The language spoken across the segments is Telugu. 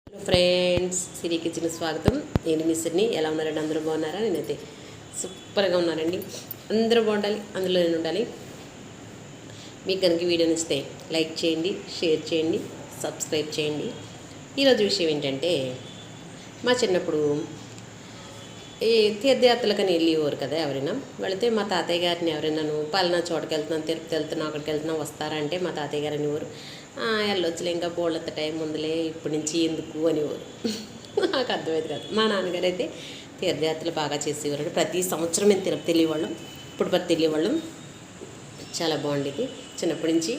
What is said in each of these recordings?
హలో ఫ్రెండ్స్, సిరి కిచెన్కి స్వాగతం. నేను మీ సిరిని. ఎలా ఉన్నారండి? అందరూ బాగున్నారా? నేనైతే సూపర్గా ఉన్నానండి. అందరూ బాగుండాలి, అందులో నేను ఉండాలి. మీకు కనుక వీడియో నచ్చితే లైక్ చేయండి, షేర్ చేయండి, సబ్స్క్రైబ్ చేయండి. ఈరోజు విషయం ఏంటంటే, మా చిన్నప్పుడు ఈ తీర్థయాత్రలకని వెళ్ళేవారు కదా ఎవరైనా. వెళితే మా తాతయ్య గారిని ఎవరైనాను పలానా చోటుకి వెళ్తున్నాను, తిరుపతి వెళ్తున్నా, అక్కడికి వెళ్తున్నా వస్తారంటే మా తాతయ్య గారు అనేవారు, వెళ్ళొచ్చులే, ఇంకా బోళ్ళంత టైం ఉందిలే, ఇప్పటి నుంచి ఎందుకు అనేవారు. నాకు అర్థమైంది కాదు. మా నాన్నగారు అయితే తీర్థయాత్రలు బాగా చేసేవారు. ప్రతి సంవత్సరం మేము తిరుపతి వెళ్ళేవాళ్ళం, పుట్టపర్తి వెళ్ళేవాళ్ళం. చాలా బాగుండేది. చిన్నప్పటి నుంచి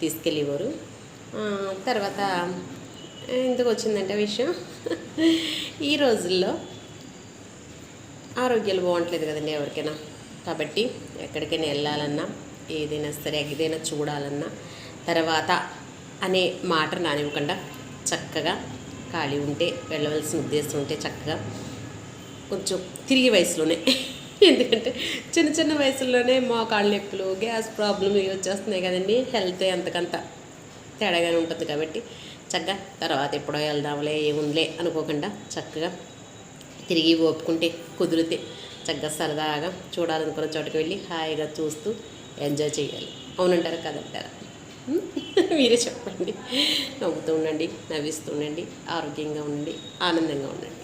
తీసుకెళ్ళేవారు. తర్వాత ఎందుకు వచ్చిందంటే విషయం, ఈ రోజుల్లో ఆరోగ్యాలు బాగుంటలేదు కదండి ఎవరికైనా. కాబట్టి ఎక్కడికైనా వెళ్ళాలన్నా, ఏదైనా సరే ఏదైనా చూడాలన్నా తర్వాత అనే మాట రానివ్వకుండా చక్కగా ఖాళీ ఉంటే, వెళ్ళవలసిన ఉద్దేశం ఉంటే చక్కగా కొంచెం తిరిగి వయసులోనే, ఎందుకంటే చిన్న చిన్న వయసుల్లోనే మోకాళ్ళ నొప్పులు, గ్యాస్ ప్రాబ్లం ఇవి వచ్చేస్తున్నాయి కదండి. హెల్త్ ఎంతకంత తేడాగానే ఉంటుంది. కాబట్టి చక్కగా తర్వాత ఎప్పుడో వెళ్దాంలే, ఏముందిలే అనుకోకుండా చక్కగా తిరిగి ఒప్పుకుంటే, కుదిరితే చక్కగా సరదాగా చూడాలనుకున్న చోటుకి వెళ్ళి హాయిగా చూస్తూ ఎంజాయ్ చేయాలి. అవునంటారా కదంటారా? మీరే చెప్పండి. నవ్వుతూ ఉండండి, నవ్విస్తూ ఉండండి, ఆరోగ్యంగా ఉండండి, ఆనందంగా ఉండండి.